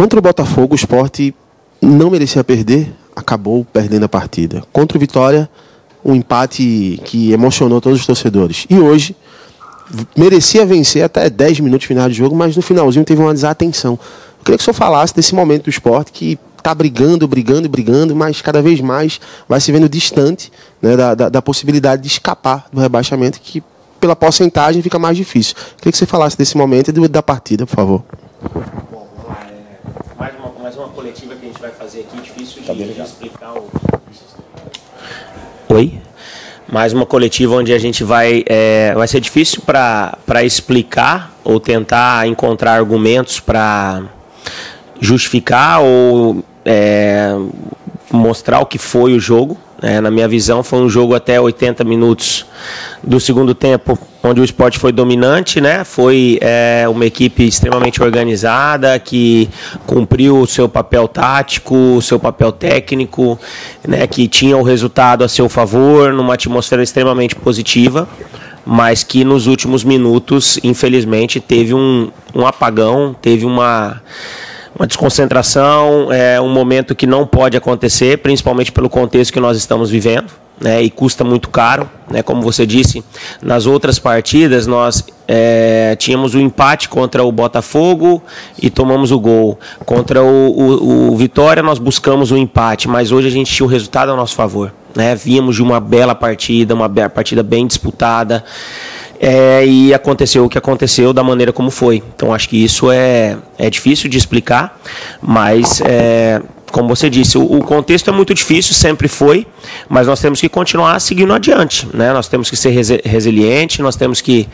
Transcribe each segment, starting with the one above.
Contra o Botafogo, o Sport não merecia perder, acabou perdendo a partida. Contra o Vitória, um empate que emocionou todos os torcedores. E hoje, merecia vencer até 10 minutos final de jogo, mas no finalzinho teve uma desatenção. Eu queria que o senhor falasse desse momento do Sport que está brigando, mas cada vez mais vai se vendo distante, né, da possibilidade de escapar do rebaixamento, que pela porcentagem fica mais difícil. Eu queria que você falasse desse momento e da partida, por favor. Bom, mais uma coletiva que a gente vai fazer aqui, difícil de explicar o... Oi? Mais uma coletiva onde a gente vai ser difícil para explicar ou tentar encontrar argumentos para justificar ou mostrar o que foi o jogo. Na minha visão, foi um jogo até 80 minutos do segundo tempo, onde o Sport foi dominante, né? Foi uma equipe extremamente organizada, que cumpriu o seu papel tático, o seu papel técnico, né? Que tinha o resultado a seu favor, numa atmosfera extremamente positiva, mas que nos últimos minutos, infelizmente, teve um apagão, teve uma desconcentração, um momento que não pode acontecer, principalmente pelo contexto que nós estamos vivendo, né, e custa muito caro, né, como você disse, nas outras partidas nós tínhamos o empate contra o Botafogo e tomamos o gol. Contra o Vitória nós buscamos o empate, mas hoje a gente tinha o resultado a nosso favor, né, víamos de uma bela partida, uma partida bem disputada, e aconteceu o que aconteceu da maneira como foi. Então acho que isso é difícil de explicar, mas como você disse, o contexto é muito difícil, sempre foi, mas nós temos que continuar seguindo adiante, né? Nós temos que ser resiliente, nós temos que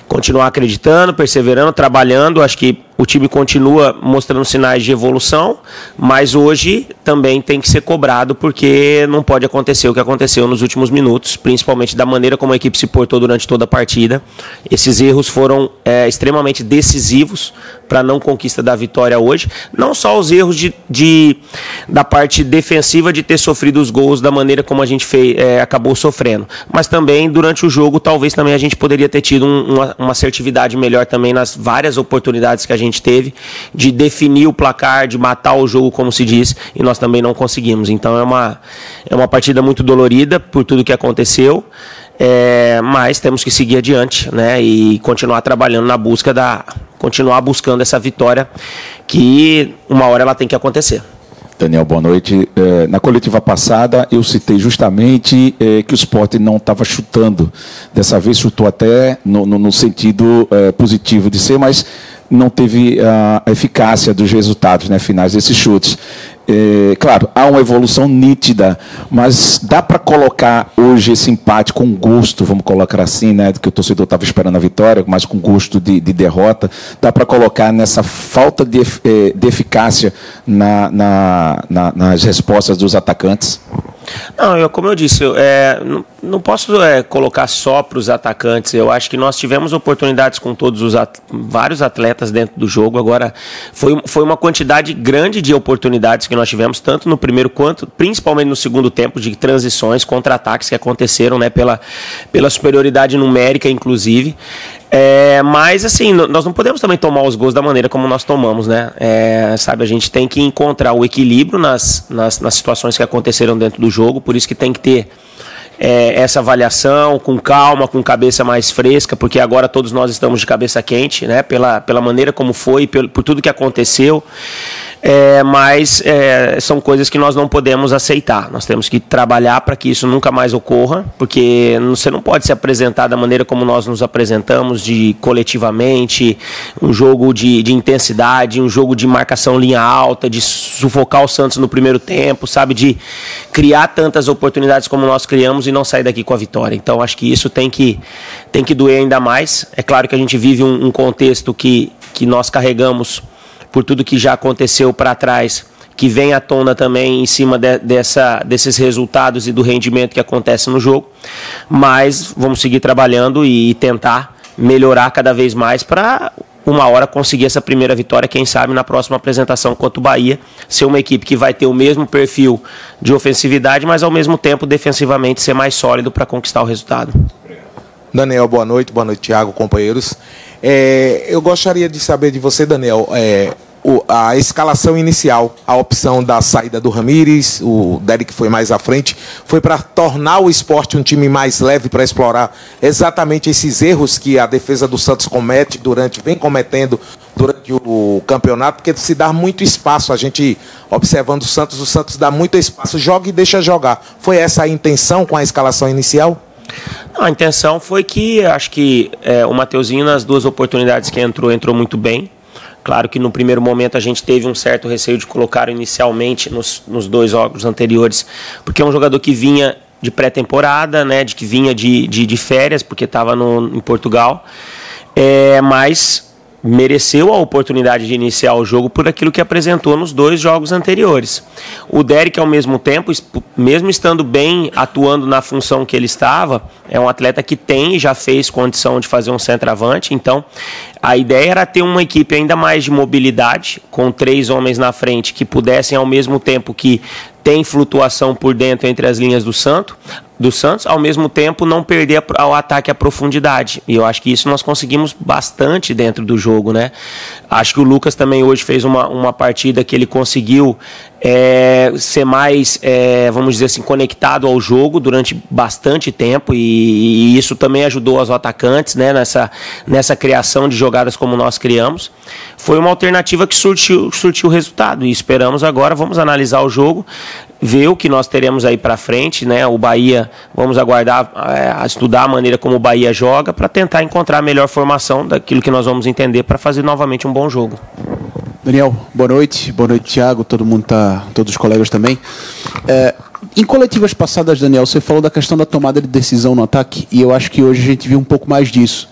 continuar acreditando, perseverando, trabalhando. Acho que o time continua mostrando sinais de evolução, mas hoje também tem que ser cobrado, porque não pode acontecer o que aconteceu nos últimos minutos, principalmente da maneira como a equipe se portou durante toda a partida. Esses erros foram extremamente decisivos para a não conquista da vitória hoje. Não só os erros da parte defensiva de ter sofrido os gols da maneira como a gente acabou sofrendo, mas também durante o jogo talvez também a gente poderia ter tido uma assertividade melhor também nas várias oportunidades que a gente teve de definir o placar, de matar o jogo, como se diz, e nós também não conseguimos. Então é uma partida muito dolorida por tudo que aconteceu, mas temos que seguir adiante, né, e continuar trabalhando na busca continuar buscando essa vitória, que uma hora ela tem que acontecer. Daniel, boa noite. Na coletiva passada eu citei justamente que o Sport não estava chutando. Dessa vez chutou até no sentido positivo de ser, mas não teve a eficácia dos resultados, né, finais desses chutes. Claro, há uma evolução nítida, mas dá para colocar hoje esse empate com gosto, vamos colocar assim, né, que o torcedor estava esperando a vitória, mas com gosto de derrota, dá para colocar nessa falta de eficácia nas respostas dos atacantes? Não, como eu disse, não posso colocar só para os atacantes. Eu acho que nós tivemos oportunidades com vários atletas dentro do jogo. Agora, foi uma quantidade grande de oportunidades que nós tivemos, tanto no primeiro quanto, principalmente no segundo tempo, de transições, contra-ataques que aconteceram, né, pela superioridade numérica, inclusive. Mas assim, nós não podemos também tomar os gols da maneira como nós tomamos, né? Sabe, a gente tem que encontrar o equilíbrio nas situações que aconteceram dentro do jogo, por isso que tem que ter essa avaliação com calma, com cabeça mais fresca, porque agora todos nós estamos de cabeça quente, né? Pela maneira como foi, por tudo que aconteceu. Mas são coisas que nós não podemos aceitar. Nós temos que trabalhar para que isso nunca mais ocorra, porque você não pode se apresentar da maneira como nós nos apresentamos, coletivamente, um jogo de intensidade, um jogo de marcação linha alta, de sufocar o Santos no primeiro tempo, sabe, de criar tantas oportunidades como nós criamos e não sair daqui com a vitória. Então acho que isso tem que doer ainda mais. É claro que a gente vive um contexto que nós carregamos por tudo que já aconteceu para trás, que vem à tona também em cima desses resultados e do rendimento que acontece no jogo, mas vamos seguir trabalhando e tentar melhorar cada vez mais para uma hora conseguir essa primeira vitória, quem sabe na próxima apresentação contra o Bahia, ser uma equipe que vai ter o mesmo perfil de ofensividade, mas ao mesmo tempo defensivamente ser mais sólido para conquistar o resultado. Daniel, boa noite, Thiago, companheiros. Eu gostaria de saber de você, Daniel, a escalação inicial, a opção da saída do Ramírez, o Derek foi mais à frente, foi para tornar o Sport um time mais leve, para explorar exatamente esses erros que a defesa do Santos vem cometendo durante o campeonato, porque se dá muito espaço, a gente observando o Santos dá muito espaço, joga e deixa jogar. Foi essa a intenção com a escalação inicial? Não, a intenção foi que, acho que o Mateuzinho, nas duas oportunidades que entrou muito bem. Claro que no primeiro momento a gente teve um certo receio de colocar inicialmente nos dois jogos anteriores, porque é um jogador que vinha de pré-temporada, né, de que vinha de férias, porque estava em Portugal, mas mereceu a oportunidade de iniciar o jogo por aquilo que apresentou nos dois jogos anteriores. O Derek, ao mesmo tempo, mesmo estando bem, atuando na função que ele estava, é um atleta que tem e já fez condição de fazer um centroavante, então a ideia era ter uma equipe ainda mais de mobilidade, com 3 homens na frente que pudessem, ao mesmo tempo que tem flutuação por dentro entre as linhas do Santos, ao mesmo tempo não perder ao ataque a profundidade. E eu acho que isso nós conseguimos bastante dentro do jogo, né? Acho que o Lucas também hoje fez uma partida que ele conseguiu ser mais, vamos dizer assim, conectado ao jogo durante bastante tempo, e isso também ajudou os atacantes, né, nessa criação de jogadas como nós criamos. Foi uma alternativa que surtiu resultado, e esperamos agora, vamos analisar o jogo, ver o que nós teremos aí para frente, né? O Bahia, vamos aguardar, estudar a maneira como o Bahia joga, para tentar encontrar a melhor formação daquilo que nós vamos entender para fazer novamente um bom jogo. Daniel, boa noite, Thiago, todos os colegas também. Em coletivas passadas, Daniel, você falou da questão da tomada de decisão no ataque, e eu acho que hoje a gente viu um pouco mais disso.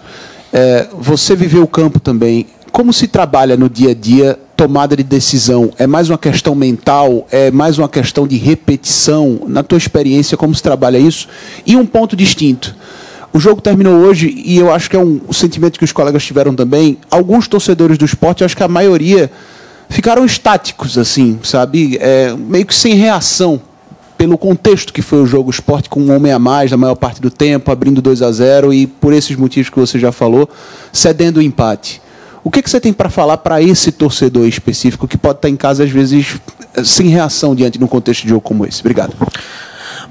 Você viveu o campo também. Como se trabalha no dia a dia tomada de decisão? É mais uma questão mental? É mais uma questão de repetição? Na tua experiência, como se trabalha isso? E um ponto distinto. O jogo terminou hoje e eu acho que é um sentimento que os colegas tiveram também. Alguns torcedores do Sport, eu acho que a maioria, ficaram estáticos, assim, sabe? Meio que sem reação, pelo contexto que foi o jogo. O Sport com um homem a mais na maior parte do tempo, abrindo 2-0 e, por esses motivos que você já falou, cedendo o empate. O que você tem para falar para esse torcedor específico que pode estar em casa, às vezes, sem reação diante de um contexto de jogo como esse? Obrigado.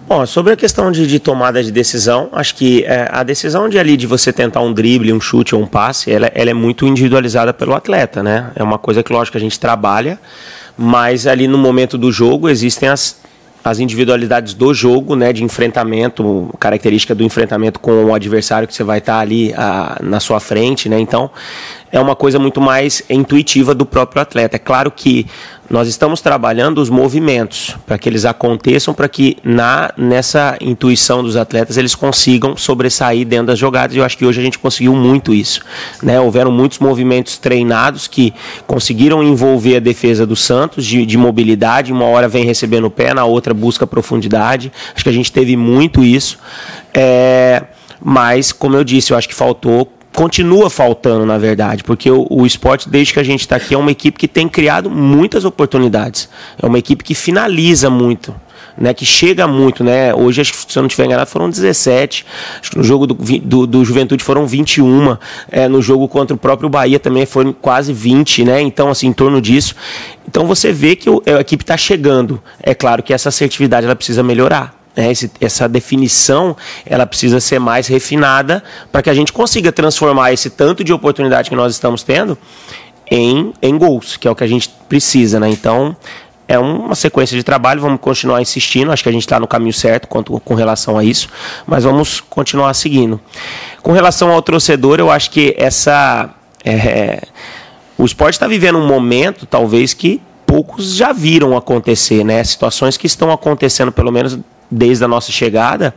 Bom, sobre a questão de tomada de decisão, acho que a decisão de você tentar um drible, um chute ou um passe, ela é muito individualizada pelo atleta, né? É uma coisa que, lógico, a gente trabalha, mas ali no momento do jogo existem as individualidades do jogo, né, de enfrentamento, característica do enfrentamento com o adversário que você vai estar ali na sua frente, né? Então, é uma coisa muito mais intuitiva do próprio atleta. É claro que nós estamos trabalhando os movimentos para que eles aconteçam, para que nessa intuição dos atletas eles consigam sobressair dentro das jogadas. E eu acho que hoje a gente conseguiu muito isso, né? Houveram muitos movimentos treinados que conseguiram envolver a defesa do Santos de mobilidade. Uma hora vem recebendo o pé, na outra busca profundidade. Acho que a gente teve muito isso. Mas, como eu disse, eu acho que continua faltando, na verdade, porque o Sport, desde que a gente está aqui, é uma equipe que tem criado muitas oportunidades. É uma equipe que finaliza muito, né, que chega muito, né? Hoje, acho que, se eu não estiver enganado, foram 17. Acho que no jogo do Juventude foram 21. No jogo contra o próprio Bahia também foram quase 20, né? Então, assim, em torno disso. Então, você vê que a equipe está chegando. É claro que essa assertividade ela precisa melhorar. Essa definição ela precisa ser mais refinada para que a gente consiga transformar esse tanto de oportunidade que nós estamos tendo em gols, que é o que a gente precisa, né? Então, é uma sequência de trabalho, vamos continuar insistindo, acho que a gente está no caminho certo com relação a isso, mas vamos continuar seguindo. Com relação ao torcedor, eu acho que o Sport está vivendo um momento, talvez, que poucos já viram acontecer, né? Situações que estão acontecendo, pelo menos desde a nossa chegada,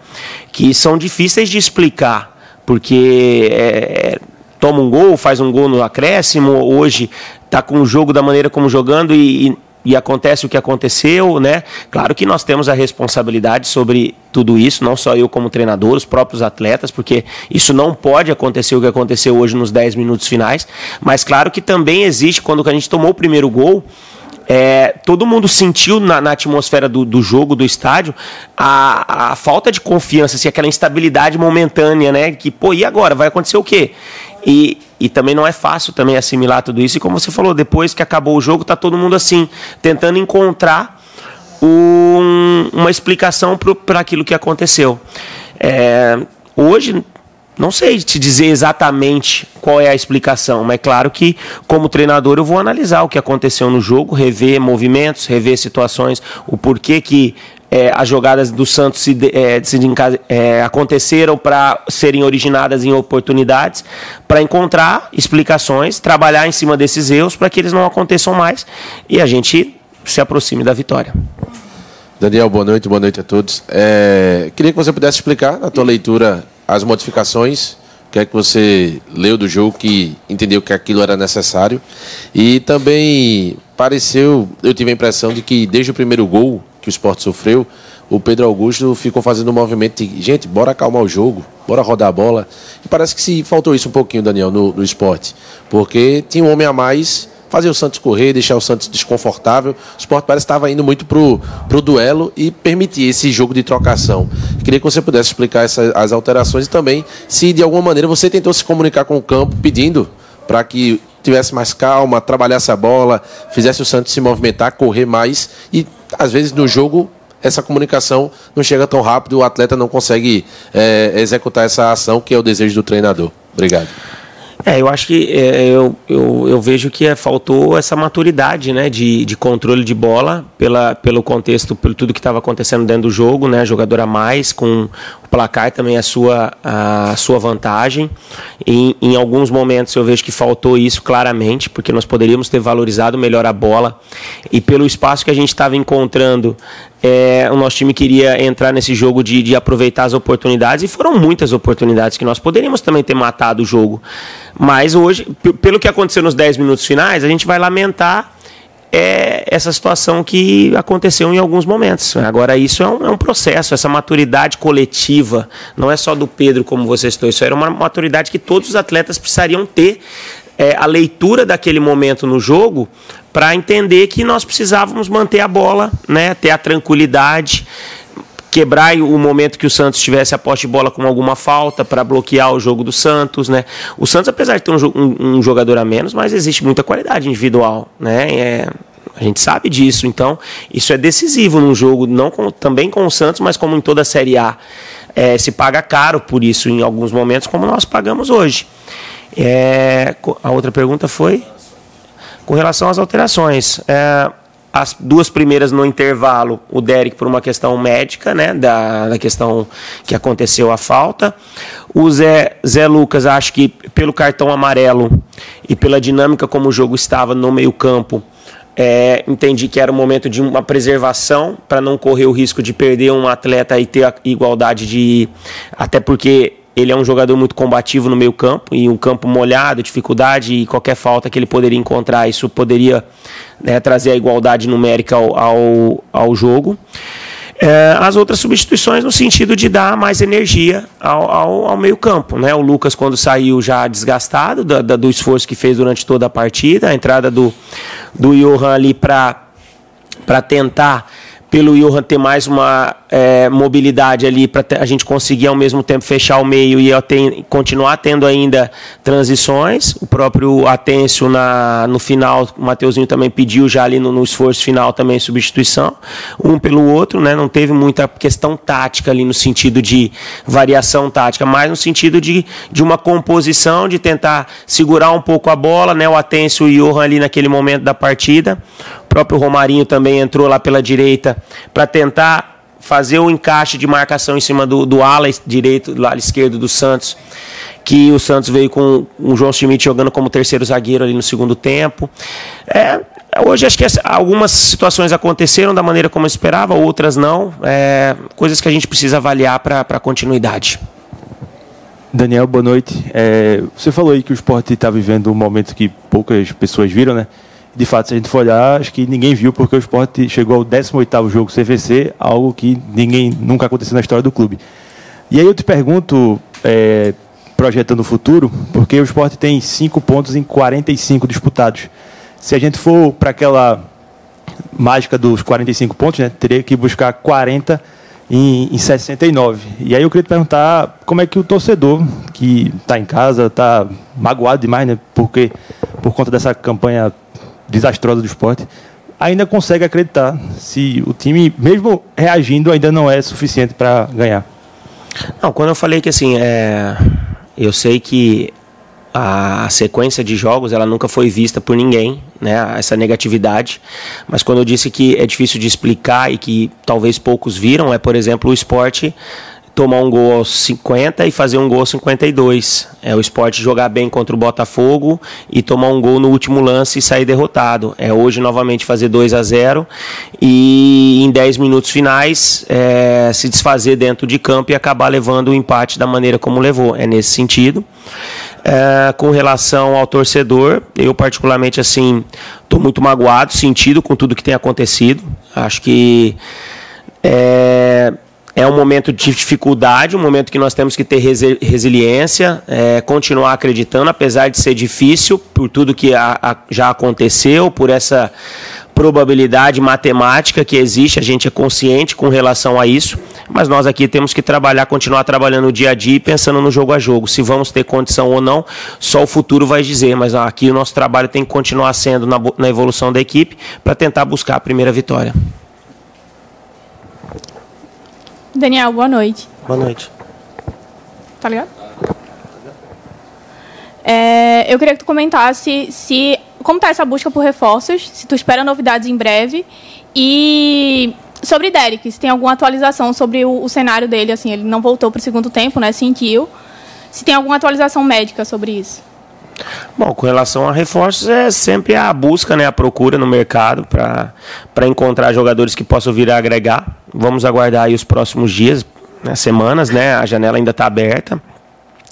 que são difíceis de explicar, porque toma um gol, faz um gol no acréscimo, hoje está com o jogo da maneira como jogando e acontece o que aconteceu, né? Claro que nós temos a responsabilidade sobre tudo isso, não só eu como treinador, os próprios atletas, porque isso não pode acontecer o que aconteceu hoje nos 10 minutos finais, mas claro que também existe, quando a gente tomou o primeiro gol, todo mundo sentiu na atmosfera do jogo, do estádio, a falta de confiança, assim, aquela instabilidade momentânea, né? Que, e agora? Vai acontecer o quê? E também não é fácil também assimilar tudo isso. E como você falou, depois que acabou o jogo, tá todo mundo assim, tentando encontrar uma explicação para aquilo que aconteceu. Hoje, não sei te dizer exatamente qual é a explicação, mas é claro que, como treinador, eu vou analisar o que aconteceu no jogo, rever movimentos, rever situações, o porquê que as jogadas do Santos aconteceram para serem originadas em oportunidades, para encontrar explicações, trabalhar em cima desses erros para que eles não aconteçam mais e a gente se aproxime da vitória. Daniel, boa noite a todos. Queria que você pudesse explicar, na tua leitura, as modificações, o que é que você leu do jogo, que entendeu que aquilo era necessário. E também eu tive a impressão de que desde o primeiro gol que o Sport sofreu, o Pedro Augusto ficou fazendo um movimento de, gente, bora acalmar o jogo, bora rodar a bola. E parece que faltou isso um pouquinho, Daniel, no Sport, porque tinha um homem a mais, fazer o Santos correr, deixar o Santos desconfortável. O Sport parece que estava indo muito pro duelo e permitir esse jogo de trocação. Queria que você pudesse explicar as alterações e também se de alguma maneira você tentou se comunicar com o campo pedindo para que tivesse mais calma, trabalhasse a bola, fizesse o Santos se movimentar, correr mais e às vezes no jogo essa comunicação não chega tão rápido, o atleta não consegue executar essa ação que é o desejo do treinador. Obrigado. Eu acho que eu vejo que faltou essa maturidade, né, de controle de bola pelo contexto, pelo tudo que estava acontecendo dentro do jogo, né, jogador a mais, com o placar também a sua vantagem. Em alguns momentos eu vejo que faltou isso claramente, porque nós poderíamos ter valorizado melhor a bola e pelo espaço que a gente estava encontrando, o nosso time queria entrar nesse jogo de aproveitar as oportunidades e foram muitas oportunidades que nós poderíamos também ter matado o jogo. Mas hoje, pelo que aconteceu nos 10 minutos finais, a gente vai lamentar essa situação que aconteceu em alguns momentos. Agora, isso é um processo, essa maturidade coletiva, não é só do Pedro, como você citou, isso era uma maturidade que todos os atletas precisariam ter, a leitura daquele momento no jogo, para entender que nós precisávamos manter a bola, né, ter a tranquilidade, quebrar o momento que o Santos tivesse a posse de bola com alguma falta para bloquear o jogo do Santos, né? O Santos, apesar de ter um jogador a menos, mas existe muita qualidade individual, né? A gente sabe disso, então isso é decisivo num jogo, também com o Santos, mas como em toda a Série A. Se paga caro por isso em alguns momentos, como nós pagamos hoje. A outra pergunta foi com relação às alterações. As duas primeiras no intervalo, o Derek por uma questão médica, né, da questão que aconteceu a falta. O Zé Lucas, acho que pelo cartão amarelo e pela dinâmica como o jogo estava no meio-campo, entendi que era o momento de uma preservação para não correr o risco de perder um atleta e ter a igualdade até porque ele é um jogador muito combativo no meio campo, e um campo molhado, dificuldade, e qualquer falta que ele poderia encontrar, isso poderia, né, trazer a igualdade numérica ao jogo. As outras substituições no sentido de dar mais energia ao meio campo, né? O Lucas, quando saiu já desgastado do esforço que fez durante toda a partida, a entrada do Johan ali para tentar, pelo Johan ter mais uma mobilidade ali para a gente conseguir ao mesmo tempo fechar o meio e continuar tendo ainda transições. O próprio Atencio no final, o Mateuzinho também pediu já ali no esforço final também substituição, um pelo outro, né? Não teve muita questão tática ali no sentido de variação tática, mas no sentido de uma composição, de tentar segurar um pouco a bola, né? O Atencio e o Johan ali naquele momento da partida. O próprio Romarinho também entrou lá pela direita para tentar fazer o encaixe de marcação em cima do ala direito, do ala esquerdo do Santos, que o Santos veio com o João Schmidt jogando como terceiro zagueiro ali no segundo tempo. Hoje acho que algumas situações aconteceram da maneira como eu esperava, outras não. Coisas que a gente precisa avaliar para a continuidade. Daniel, boa noite. Você falou aí que o Sport está vivendo um momento que poucas pessoas viram, né? De fato, se a gente for olhar, acho que ninguém viu, porque o Sport chegou ao 18º jogo CVC, algo que nunca aconteceu na história do clube. E aí eu te pergunto, projetando o futuro, porque o Sport tem 5 pontos em 45 disputados. Se a gente for para aquela mágica dos 45 pontos, né? Teria que buscar 40 em 69. E aí eu queria te perguntar como é que o torcedor que está em casa, está magoado demais, né? Porque, por conta dessa campanha desastrosa do Sport, ainda consegue acreditar se o time, mesmo reagindo, ainda não é suficiente para ganhar. Não, quando eu falei que assim, eu sei que a sequência de jogos ela nunca foi vista por ninguém, né, essa negatividade, mas quando eu disse que é difícil de explicar e que talvez poucos viram, por exemplo, o Sport tomar um gol aos 50 e fazer um gol aos 52. O Sport jogar bem contra o Botafogo e tomar um gol no último lance e sair derrotado. Hoje novamente fazer 2-0 e em 10 minutos finais se desfazer dentro de campo e acabar levando o empate da maneira como levou. É nesse sentido. Com relação ao torcedor, eu particularmente assim estou muito magoado, sentido com tudo que tem acontecido. Acho que é um momento de dificuldade, um momento que nós temos que ter resiliência, continuar acreditando, apesar de ser difícil, por tudo que já aconteceu, por essa probabilidade matemática que existe, a gente é consciente com relação a isso, mas nós aqui temos que continuar trabalhando o dia a dia e pensando no jogo a jogo. Se vamos ter condição ou não, só o futuro vai dizer, mas aqui o nosso trabalho tem que continuar sendo na evolução da equipe para tentar buscar a primeira vitória. Daniel, boa noite. Boa noite. Tá ligado? Eu queria que tu comentasse como tá essa busca por reforços, se tu espera novidades em breve, e sobre Derek, se tem alguma atualização sobre o cenário dele, assim, ele não voltou para o segundo tempo, né, sentiu, se tem alguma atualização médica sobre isso. Bom, com relação a reforços, é sempre a busca, né, a procura no mercado para encontrar jogadores que possam vir a agregar. Vamos aguardar aí os próximos dias, né, semanas, né, a janela ainda está aberta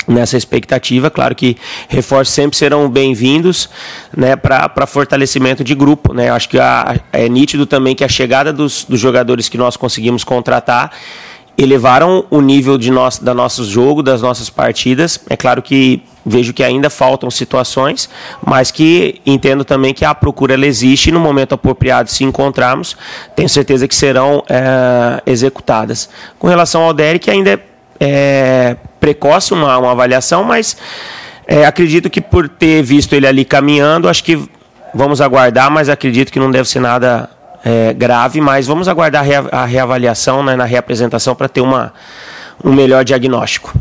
nessa expectativa. Claro que reforços sempre serão bem-vindos, né, para fortalecimento de grupo, né. Acho que é nítido também que a chegada dos jogadores que nós conseguimos contratar elevaram o nível do nosso jogo, das nossas partidas. É claro que vejo que ainda faltam situações, mas que entendo também que a procura ela existe e no momento apropriado, se encontrarmos, tenho certeza que serão executadas. Com relação ao Derek, ainda é precoce uma avaliação, mas acredito que por ter visto ele ali caminhando, acho que vamos aguardar, mas acredito que não deve ser nada grave, mas vamos aguardar a reavaliação, né, na reapresentação para ter um melhor diagnóstico.